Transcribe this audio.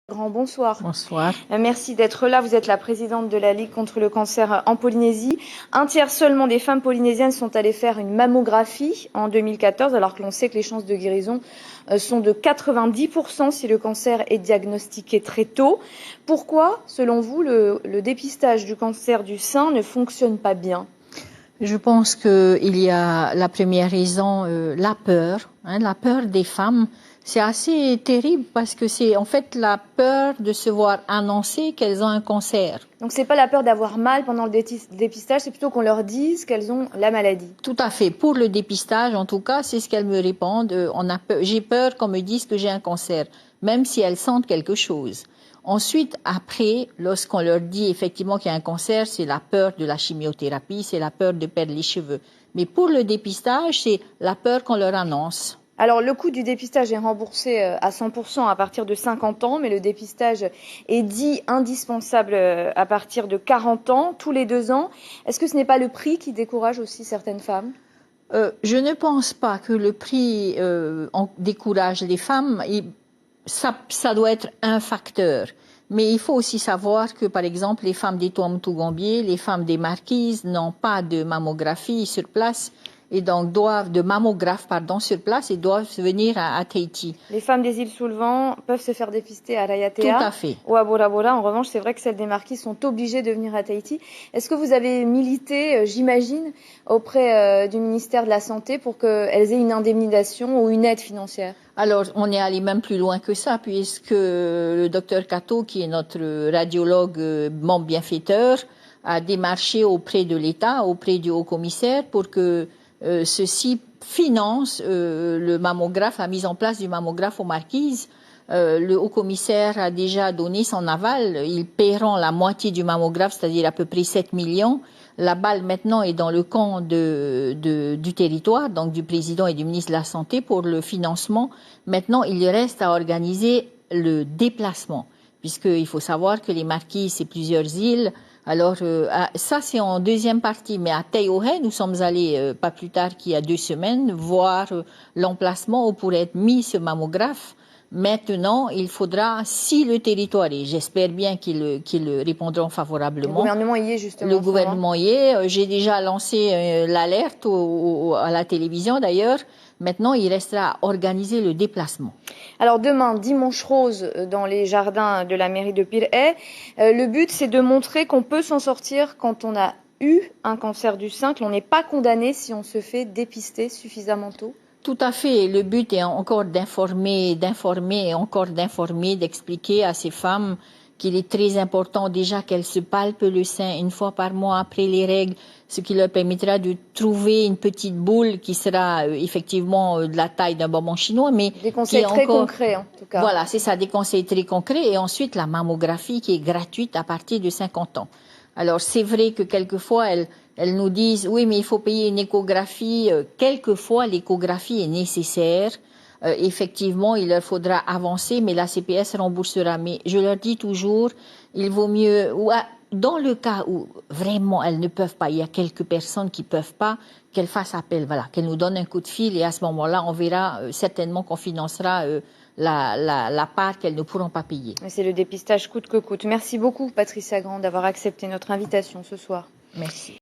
Grand, bonsoir. Bonsoir. Merci d'être là. Vous êtes la présidente de la Ligue contre le cancer en Polynésie. Un tiers seulement des femmes polynésiennes sont allées faire une mammographie en 2014, alors que l'on sait que les chances de guérison sont de 90% si le cancer est diagnostiqué très tôt. Pourquoi, selon vous, le dépistage du cancer du sein ne fonctionne pas bien ? Je pense qu'il y a la première raison, la peur. La peur des femmes, c'est assez terrible parce que c'est en fait la peur de se voir annoncer qu'elles ont un cancer. Donc c'est pas la peur d'avoir mal pendant le dépistage, c'est plutôt qu'on leur dise qu'elles ont la maladie. Tout à fait. Pour le dépistage, en tout cas, c'est ce qu'elles me répondent. J'ai peur qu'on me dise que j'ai un cancer, même si elles sentent quelque chose. Ensuite, après, lorsqu'on leur dit effectivement qu'il y a un cancer, c'est la peur de la chimiothérapie, c'est la peur de perdre les cheveux. Mais pour le dépistage, c'est la peur qu'on leur annonce. Alors, le coût du dépistage est remboursé à 100% à partir de 50 ans, mais le dépistage est dit indispensable à partir de 40 ans, tous les 2 ans. Est-ce que ce n'est pas le prix qui décourage aussi certaines femmes ? Je ne pense pas que le prix décourage les femmes. Ça doit être un facteur. Mais il faut aussi savoir que, par exemple, les femmes des Tuamotu-Gambier, les femmes des Marquises n'ont pas de mammographie sur place et donc sur place et doivent venir à Tahiti. Les femmes des îles sous le vent peuvent se faire dépister à Raiatea Tout à fait. ou à Bora Bora. En revanche, c'est vrai que celles des Marquises sont obligées de venir à Tahiti. Est-ce que vous avez milité, j'imagine, auprès du ministère de la Santé pour qu'elles aient une indemnisation ou une aide financière ? Alors, on est allé même plus loin que ça, puisque le docteur Kato, qui est notre radiologue membre bienfaiteur, a démarché auprès de l'État, auprès du haut-commissaire, pour que ceci finance le mammographe, la mise en place du mammographe aux Marquises. Le haut-commissaire a déjà donné son aval. Ils paieront la moitié du mammographe, c'est-à-dire à peu près 7 millions. La balle maintenant est dans le camp du territoire, donc du président et du ministre de la Santé pour le financement. Maintenant, il reste à organiser le déplacement, puisqu'il faut savoir que les Marquises, c'est plusieurs îles. Alors, ça, c'est en deuxième partie. Mais à Taiohae, nous sommes allés, pas plus tard qu'il y a 2 semaines, voir l'emplacement où pourrait être mis ce mammographe. Maintenant, il faudra, si le territoire, et j'espère bien qu'ils répondront favorablement. Le gouvernement y est justement. Le gouvernement y est. J'ai déjà lancé l'alerte à la télévision d'ailleurs. Maintenant, il restera à organiser le déplacement. Alors demain, dimanche rose, dans les jardins de la mairie de Pir'e, le but c'est de montrer qu'on peut s'en sortir quand on a eu un cancer du sein, que l'on n'est pas condamné si on se fait dépister suffisamment tôt. Tout à fait. Le but est encore d'informer, d'expliquer à ces femmes qu'il est très important déjà qu'elles se palpent le sein une fois par mois après les règles, ce qui leur permettra de trouver une petite boule qui sera effectivement de la taille d'un bonbon chinois, mais des conseils très concrets en tout cas. Voilà, c'est ça, des conseils très concrets. Et ensuite, la mammographie qui est gratuite à partir de 50 ans. Alors, c'est vrai que quelquefois, elles nous disent, oui, mais il faut payer une échographie. Quelquefois, l'échographie est nécessaire. Effectivement, il leur faudra avancer, mais la CPS remboursera. Mais je leur dis toujours, il vaut mieux, dans le cas où vraiment elles ne peuvent pas, il y a quelques personnes qui peuvent pas, qu'elles fassent appel, voilà, qu'elles nous donnent un coup de fil et à ce moment-là, on verra certainement qu'on financera la part qu'elles ne pourront pas payer. C'est le dépistage coûte que coûte. Merci beaucoup, Patricia Grand, d'avoir accepté notre invitation ce soir. Merci.